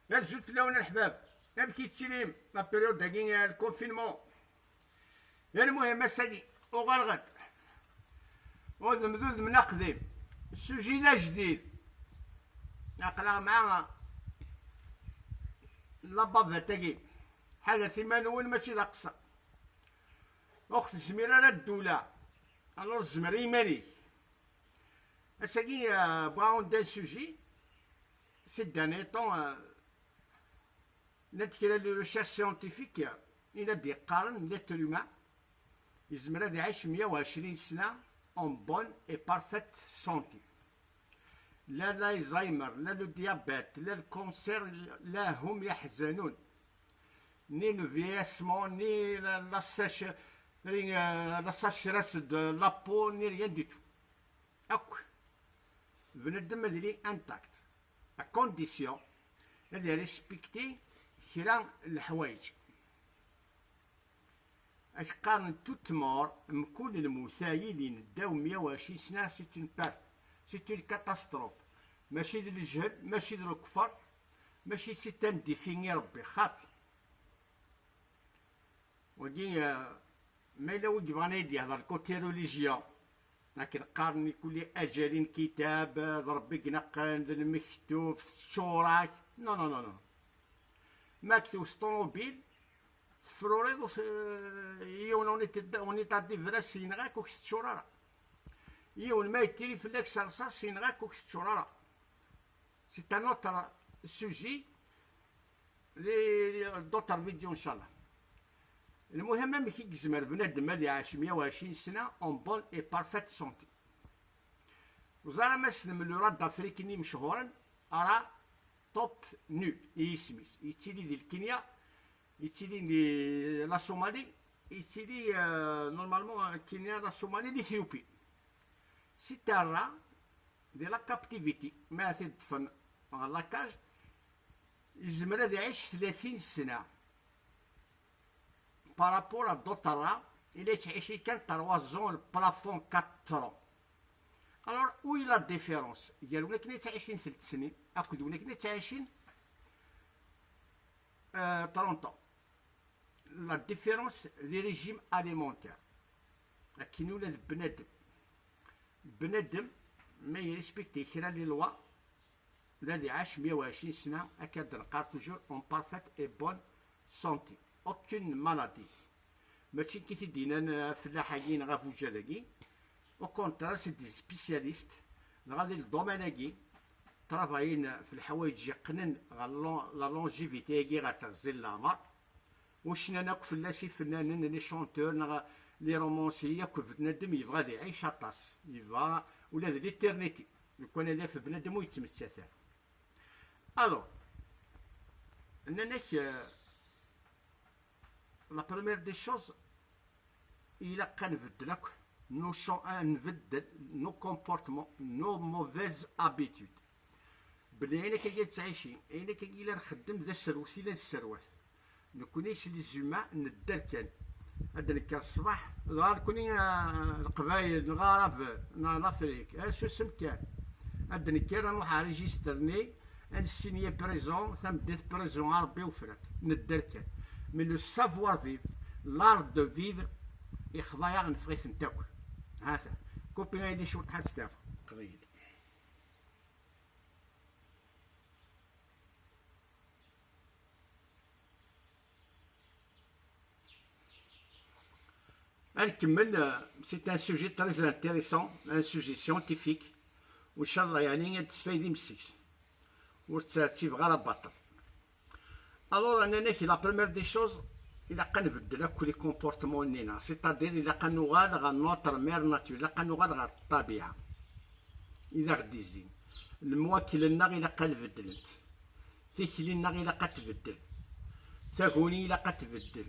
يا زوج فلاون الحباب يا كيتسيليم لا بيريود داكي الكونفينمون. المهم اساكي وغرغد وذمذوذ من قديم السوجي لا جديد نقرا مع لابافا تاكي حاجه ثمانون ماشي لا قصه اخت الزميره لا الدوله الوغ الزمر يماني اساكي بغاون دان سوجي سي داني طون نتكلم لي ريشيرش سيونتيفيك الى دي قارن ليتر هيومان يزمر هذا يعيش 120 سنه اون بون اي بارفيت سونتي. لا لايزايمر لا لو ديابيت لا الكونسير لا هم يحزنون ني لو فياسمون ني لا ساش لا ساشرس دو لابو ني ريان دي تو اك بنادم هذي انتاكت ا كونديسيون هذا ريسبكتي كرا الحوايج اش قارن توت مور مكون المسايلين داو 120 سنه سي اون كاتاستروف ماشي ديال الجهل ماشي ديال الكفر ماشي سي تان ديفيني ربي خاطر ودي ما الا ود بغانا يهضر كوتي ريليجيون لكن قارن كل اجل كتاب ربي قنقان المكتوب الشوراك نو نو نو نو ما كتب طوموبيل فروريد يون اوني تادي فراس ينغاك وكست شورارا يون ما يتيري في لاك صرصاص ينغاك وكست شورارا سي ان اوتر سوجي لي دوتر فيديو ان شاء الله. المهم ملي كيزمر بنادم هادي عاش 120 سنه اون بون اي بارفيت سونتي وزارة ما سلم الوراد افريقيني مشهورا ارا توب نو يسميس يتيلي ديال كينيا يتيلي دي لا صومالي يتيلي نورمالمون كينيا لا صومالي لإثيوبي سي تارا دي لا كابتيفيتي ما تدفن لاكاج يزمر هذا يعيش 30 سنه بارابور دوطرا إلا تعيش كان 3 زون البلافون 4 الوغ وي لا ديفيرونس ديال ولا كنا تعيشين 3 سنين اكد ولا كنا تعيشين 30 لا ديفيرونس دي ريجيم اليمونتير لكن ولاد بنادم ما يريسبكتي كرا لي لوا الذي عاش 120 سنه اكاد نقار توجور اون بارفيت اي بون سونتي اوكين مالادي ماشي كي تدينا فلاحاكي نغا فوجالاكي او كونترا سي دي سبيسياليست غادي الدوميناكي ترافاين في الحوايج يقنن لا لونجيفيتي كي غتغزل العمر وشنا ناكل فلاشي فنانين لي شونتور لي رومونسي ياكل بنادم يبغى يعيش اطاس يبغى ولا ليترنيتي يكون هذا في بنادم ويتمتع ثاني. الو اننا لا بروميير دي شوز إلا كنبدلك نبدل نو كومبورتمون نو موفيز ابيتود بلي انا كي تعيشي انا كي الا نخدم ذا السروس الا السروات نكونيش لي زوما ندار كان هذا نكر الصباح غار كوني القبايل الغرب لافريك اش اسم كان هذا نكر نروح ريجيسترني انسيني بريزون ثم ديت بريزون ربي وفرات ندار كان من لو سافوار فيف لار دو فيفر يخضايا نفغيث نتاكل هذا كوبي غايدي شو تحس تافا قضية نكمل. سي ان سوجي تري انتيريسون ان سوجي سيونتيفيك وان شاء الله يعني تستفيدي من السيكس وترتيب غير باطل. الوغ انا كي لا بروميير دي شوز إلا كنبدل كل لي كومبورتمون نينا سيتادير إلا كنوغال غا نوتر مير ناتور إلا كنوغال غا الطبيعة إذا غدي زين المواكل ناغ إلا كنبدلت تيكلي ناغ إلا كتبدل تاكوني إلا كتبدل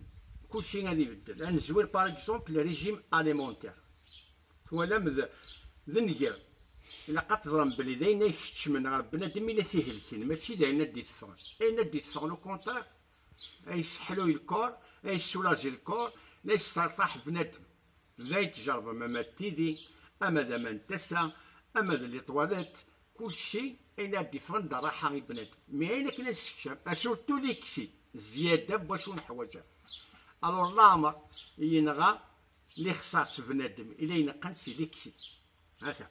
كلشي غادي يبدل. غنزوير باغ اكزومبل ريجيم اليمونتير ولا ذنقر إلا كتزرم بلي داينا يكتشمن غير بنادم إلا فيه الكين ماشي داينا دي تفغن أين دي تفغن لو كونتر يسحلو الكور يسولاجي الكور لا يصرصح بنادم لا يتجرب اما تيدي اما ذا ما نتسا اما ذا لي طواليت كلشي إلا ديفرنت راحة غي بنادم، مي أين كنا نستكشف سورتو ليكسي زيادة باش نحوجها. ألور لامر ينغى لي خصاص بنادم إلا ينقن سي ليكسي هذا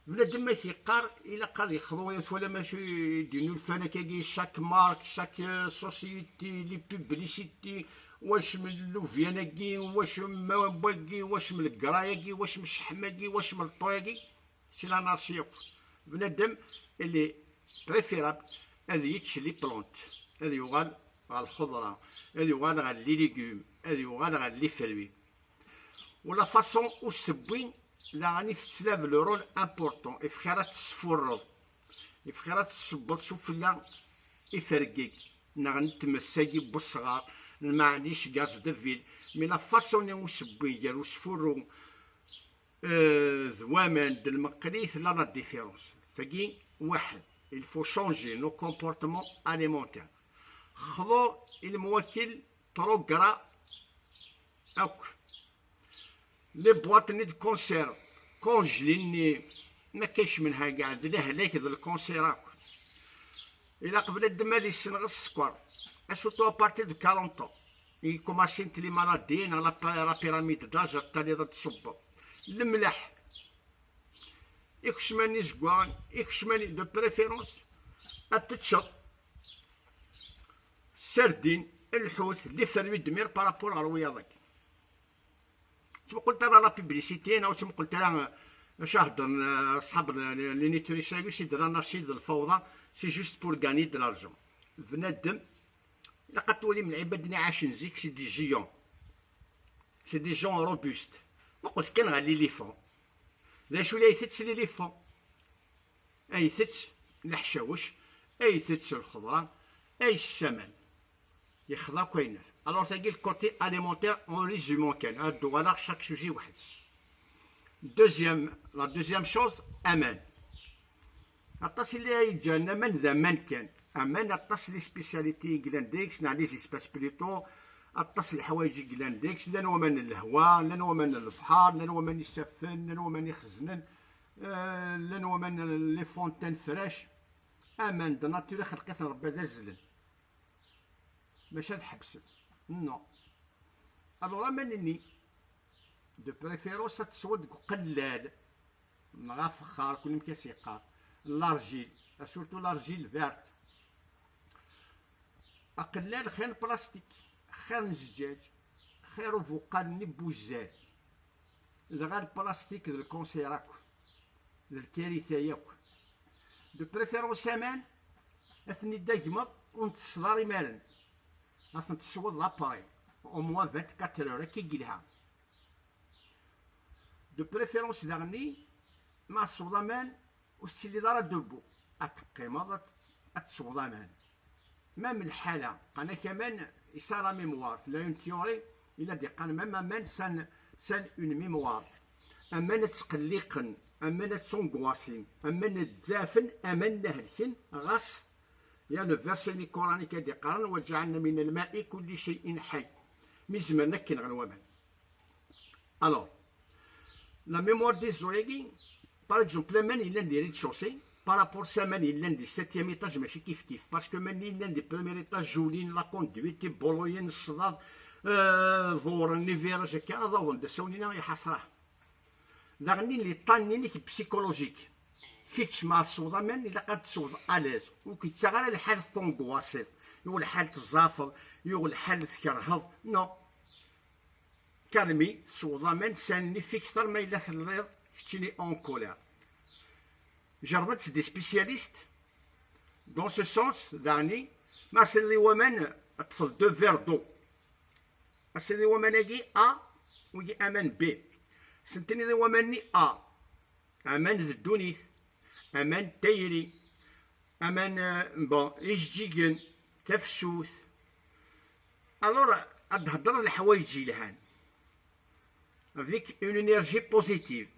بنادم ما كيقار إلا قاد يخضو ولا ماشي يديرو الفلكاكي شاك مارك شاك سوسيتي لي بوبليسيتي واش من لوفياناكي واش من موباكي واش من الكراياكي واش من الشحماكي واش من الطوياكي سي لانارشي. بنادم اللي بريفيرابل هذا يتشري لي بلونت، هذا يوغال على الخضره، هذا يوغال على لي ليغوم، هذا يوغال على لي فروي. ولا فاصون او سبوين لا غادي تتلعب لو رول امبورطون. إفخيرات تسفرض إفخيرات تسبط شوف لا يفرقيك نغني تمساكي بالصغار معليش كاز دافيل مي لا فاصون او سبوين ديالو سفرو ذوامان د المقريث لا ديفيرونس. فكي واحد il faut changer nos comportements alimentaires. خضو الموكل ترو كرا أوك لي بواطني د كونسيرف كونجليني ما كاينش منها كاع هلاك د الكونسيرف. إلا قبل الدمال يسنغ السكر اسوتو ابارتي دو 40 ans يكوماسي لي مالادين على لا بيراميد داج التالي تصب الملح يكشماني زكوان يكشماني دو بريفيرونس التتشط السردين الحوت لي فروي دمير بارابور على الرياضك. تما قلت راه لا بيبليسيتي انا تما قلت راه شاهد صحاب لي نيتوري سيرفيس يدير نشيد الفوضى سي جوست بور غاني دو لارجون. بنادم الا قد تولي من العباد اللي عاشين زيك سي دي جيون سي دي جون روبوست. ما قلت كان غالي لي فون لا شو لا يثتس لي فون اي ثتس الحشاوش اي ثتس الخضره اي السمن يخضع كوينر. الوغ تاقي الكوتي اليمونتير اون ريزومون كان هادو على شاك سوجي واحد. لا دوزيام شوز امان. الطاس اللي يجانا من ذا من كان امان الطاس لي سبيسياليتي كلانديكس نا لي زيسباس بليتو الطاس الحوايج كلانديكس لان هو من الهواء لان هو من البحر لان هو من يسفن لان هو من يخزنن لان هو من لي فونتين فريش. امان دا ناتوري خلقت ربي ذا الزلل ماشي هاد حبسن نو. الوغ امانني دو بريفيرونس تسود قلال مع فخار كل مكاس يقار لارجيل سورتو لارجيل فيرت اقلال خير بلاستيك خير الزجاج خير فوقال بوزال إذا غير البلاستيك ذا الكونسيراكو ذا الكارثة ياكو دو بريفيرونس امان اثني دايما ونتصدر مالا اصلا تسود لاباي او موان 24 اور كي يقلها دو بريفيرونس داغني مع الصوضامان وستيلي دارا دوبو اتقيمض الصوضامان ما من الحالة قانا كمان يصير ميموار لا اون تيوري الا دي قان مام امان سان اون ميموار امان تقليقن امان تسونغواسين امان تزافن امان نهلكن غاس يا لو فيرسي القراني كدي قرن وجعلنا من الماء كل شيء حي مزمنا كن غنوامن. الوغ لا ميموار دي زويغي باغ اكزومبل مان إلا ندير ريد شوسي بارابور سامان إلا ندير سيتيام إيطاج ماشي كيف كيف باسكو مان إلا ندير بروميير إيطاج جولين لا كوندويتي بولوين الصداد ظورن لي فيراج هكا ظون دا ساونينا يحاصراه داغني لي طانينيك بسيكولوجيك كيتش مع الصوضامان إلا قد تصوض ألاز وكيتسا غير الحال ثونكواسيط يو الحال تزافض يو الحال تكرهض نو كالمي صوضامان ساني في كثر ما إلا تلريض كتشيني اون كولير. جربت دي سبيسياليست دون سو سونس داني ما سيري ومان طفل دو فير دو سيري وماناكي ا ويجي امان بي سنتني ذي وماني ا امان ذدوني امان تايري امان بون يجيكن تفسوث. الوغ غاد هضر الحوايج يلهان افيك اون انرجي بوزيتيف.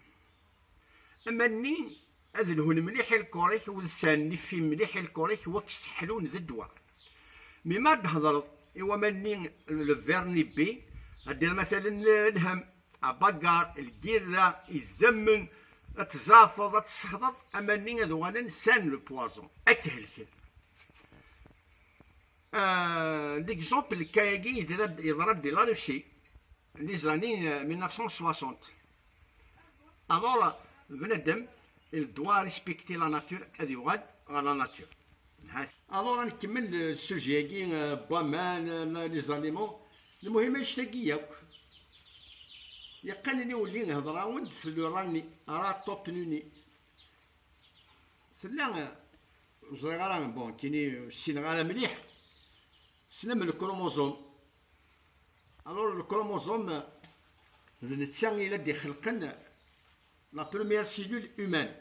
اما نين هاد الهون مليح الكوريك ولساني في مليح الكوريك وكس حلون ذا الدواء مي ما تهضر ايوا ماني الفيرني بي هادير مثلا الهم اباكار الكيرا الزمن تزافض تسخضض أماني هذو نسان لو بوازون أكهلكل. ليكزومبل الكاياكي يضرب دي لا روسي لي زاني 1960. الوغ بنادم il doit respecter la nature هذي يغاد على لا ناتور. الوغ نكمل السوجي كي بامان لي زاليمون. المهم نشتاقي ياك يقال ولي نهضر عاود في راني راه طوب نوني ثلا صغيرة بون كيني سينغالا مليح سلم الكروموزوم. الوغ الكروموزوم نتسان إلا دي خلقن لا بروميير سيلول هومان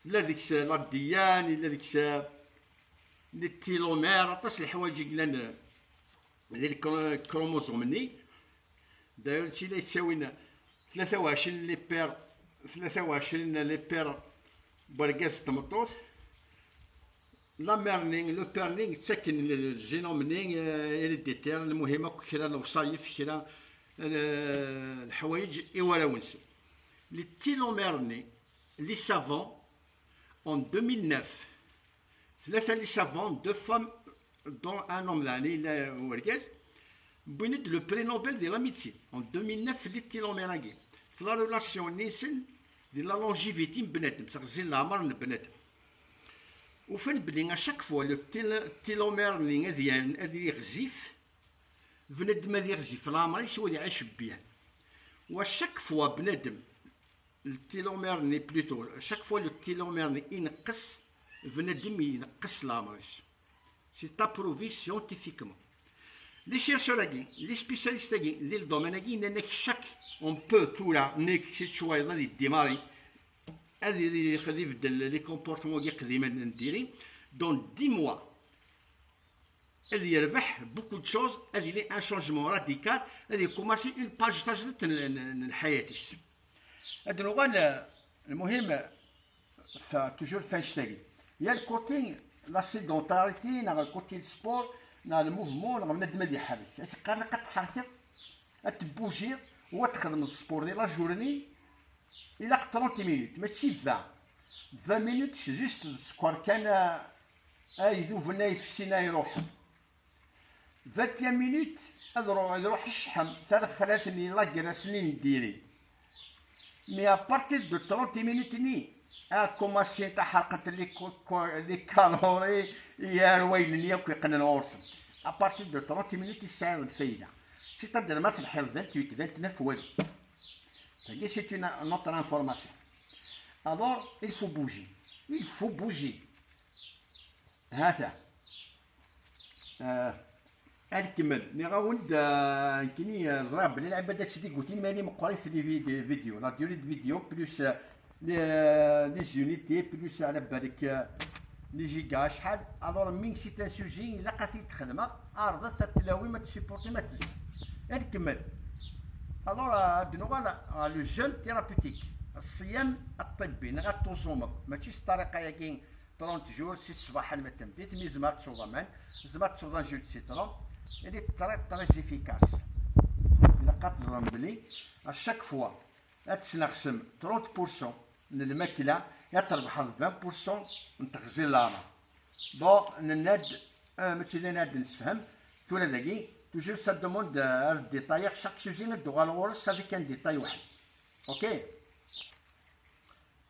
لا ديك لا ديان لا ديك لي تيلومير عطاش الحوايج كلان ديال الكروموزوم داير شي لا يساوي 23 لي بير 23 لي بير بركاز تمطوط لا ميرنينغ لو بيرنينغ تسكن الجينوم اللي ديتير. المهم كرا الوصايف كرا الحوايج إيوالاونس لي تيلوميرني لي سافون en 2009 ثلاثة لي سافون دو فام دون ان اوم يعني وركاز بينت لو بري نوبل دي لا ميديسين en 2009 لي تيلوميراكي في لا ريلاسيون نيسن دي لا لونجيفيتي بنادم تغزين العمر بنادم. وفين بلي اشاك فوا لو تيلوميرني هذي يغزيف بنادم هذي يغزيف العمر يسوى يعيش بيان. وشاك فوا بنادم التيلوميرني بلوتو شاك فوا لو تيلوميرني ينقص بنادم ينقص العمريش سي تابروفي سيونتيفيكمون. لي شيرشوراكي لي سبيسياليستاكي لي الدوميناكي نانك شاك اون بو تورا نيك شي شويه غادي ديماري هذه اللي غادي يبدل لي كومبورتمون قديما نديري دون 10 موا هذي يربح بوكو دو شوز هذي لي ان شونجمون راديكال هذي كوماسي اون باج تاجدت لحياتيش. هاد نوغال المهم توجور فاينشتاغي يا الكوتي لا سيدونتاريتي نا الكوتي السبور نا الموفمون نا بنادم هادي يحرك قال كتحركي تبوجي وتخدم السبور ديال لا جورني الى 30 مينوت ماشي 20 مينوت جوست السكوار كان يذوب فينا في السينا يروح 21 مينوت يروح الشحم ثلاث ثلاثني لا كراسني نديري مي ابارتير دو 30 مينوت ني كوماسي تاع حرقه لي كالوري يا الويل ياك يقنن اورسن ابارتير دو 30 مينوت يساعد الفايده سي تقدر ما في الحيض 28 29 والو تاكي سي اون نوتر انفورماسيون. الوغ il faut bouger هذا نكمل نغاوند كيني زراب بلي العباد هادشي اللي قلتي ماني مقري في لي فيديو لا ديوري دو فيديو بلوس لي زونيتي بلوس على بالك لي جيجا شحال. الوغ مين سي تان سوجي الا قاتي تخدمها عرضت التلاوي ما تسيبورتي ما تزول نكمل. الوغ دنوغا لو جون ثيرابيوتيك الصيام الطبي نغا توزومك ماشي الطريقه ياكين 30 جور سي الصباح المتم ديت مي زمات صوضمان زمات صوضان جو سيترون اللي طريق زيفيكاس الا قاتزرم بلي اشاك فوا تسنقسم 30% من الماكله يتربح 20% من تخزين العمر. دو نناد ماشي ناد نسفهم ثولا داكي توجور سا دوموند ديتاي شاك سوجي ندو غالورس صافي كان ديتاي واحد اوكي.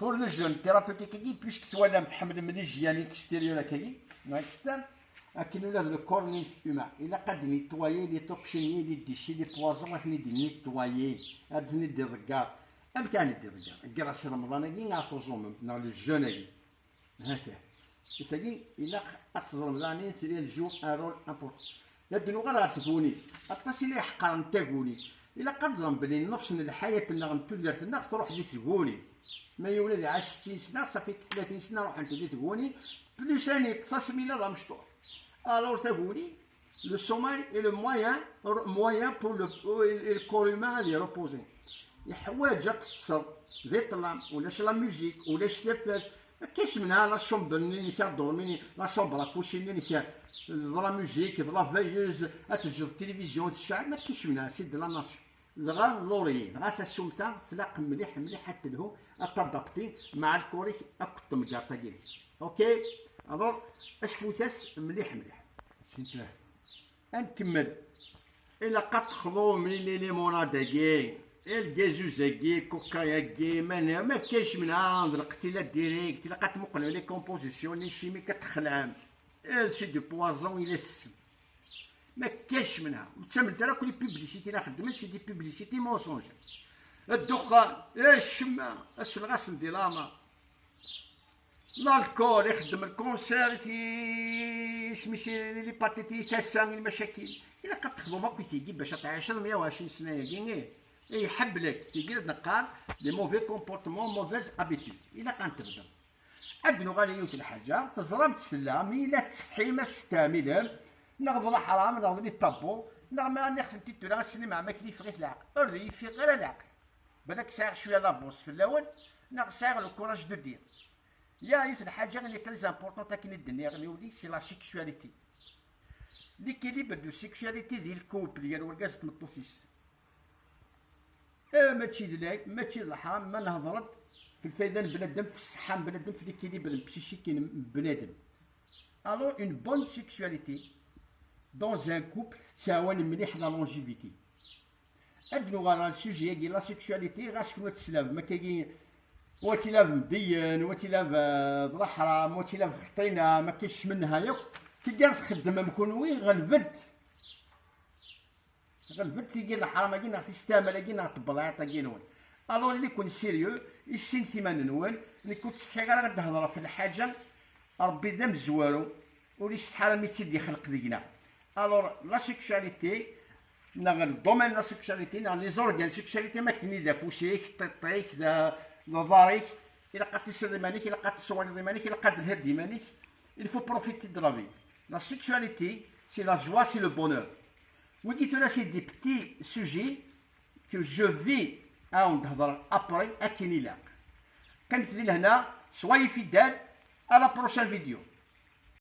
بور لو جون ثيرابيوتيك كي بيسك سوالا متحمل من الجياني اكستيريور كي ما اكستر لكن ولا لو كورني هيومان الا قد نيتوايي لي توكسيني لي ديشي لي بوازون غادي ندير نيتوايي غادي ندير الكار ام كان ندير الكار كراس رمضان كي نعطوزوم نا لو جون كي هكا ثاني الا اتزرم زاني سيري الجو ان رول امبورطون يدنو غير تقولي اطاسي لي حقر نتا قولي الا قد زرم بلي نفس الحياه اللي غنتوزر في الناس تروح لي تقولي ما يولد 60 سنه صافي 30 سنه روح انت اللي تقولي بلوس اني تصاسميلا راه مشطوح. الوغ تقولي لو سوماي اي لو موان بور لو كور هيومان غادي يروبوزي يحواج تتصل ذي طلام ولاش لا ميوزيك ولاش لافاز كاش منها لا شومبر اللي كدورميني لا شومبر كوشيني اللي لا ميوزيك لا فايوز اتجر التلفزيون الشعب ما كاينش منها سي دو لا ناسيون دغا لوري دغا تسومتا تلاق مليح مليح حتى له اتادابتي مع الكوريك اكو الطمجار ديالي. اوكي الور اش فوتاس مليح مليح فهمت. نكمل الا قد تخلو من لي ليموناداكي الكازوزاكي كوكاياكي ما كاينش منها القتيلات ديريكت. الا قد تمقلو لي كومبوزيسيون لي شيمي كتخلعم سي دو بوازون الى السم ما كاينش منها. تسمت راه كل بيبليسيتي لا خدمت سي دي بيبليسيتي مونسونج. الدخان الشمه الشلغاس نديلاما الكول يخدم الكونسير في سميتي لي باتيتي تاسان المشاكل. الا قد تخدم ماكو تيجي باش تعيش 120 سنه ياكي يحب لك تيجي تنقال لي موفي كومبورتمون موفيز ابيتود. الا كانت تخدم ادنو غالي يوت الحاجه تزرم تسلا مي لا تستحي ما تستعملهم نغض حرام نغض لي طابو ما نخدم تيتو سني مع ماكلي فغيت العقل ارضي في غير العقل بالك ساير شويه لابوس في الاول ساير لو كوراج دو دير. يا يوت الحاجه اللي تري امبورطون تاكني الدنيا اللي ولي سي لا سيكسواليتي. ليكيليبر دو سيكسواليتي ديال الكوبل ديال ورقاز تمطوفيس ماشي دلاك ماشي الحرام ما نهضرت في الفايده بنادم في الصحه بنادم في ليكيليبر بسيشيكي بنادم. الور اون بون سيكسواليتي دون ان كوبل تساوان مليح لا لونجيفيتي. ادنو غا السوجي ديال لا سيكسواليتي غا شكون تسلاب ما كاين وتيلاف مدين وتيلاف ضرا حرام وتيلاف خطينا ما كاينش منها ياك تقدر تخدم مكونوي غلفت تيجي الحرام كي نعطي ستامل كي نعطي بلاطه كي نون. الور اللي يكون سيريو يسين ثمن نون اللي كنت تستحي غير تهضر في الحاجه ربي ذا مزوارو ولي استحاله مي تيدي خلق دينا. الور لا سيكسواليتي نغ الدومين لا سيكسواليتي نغ لي زورغان سيكسواليتي ما كاين ذا فوسيك طيطيك ذا ظهرك الا قد تسري مانيك الا قد تصور مانيك الا قد الهدي مانيك. il faut profiter de la vie. La sexualité c'est la joie, c'est le bonheur. Oui, là c'est des petits sujets que je vais après à Kinila. Quand tu es là, soyez fidèles à la prochaine vidéo.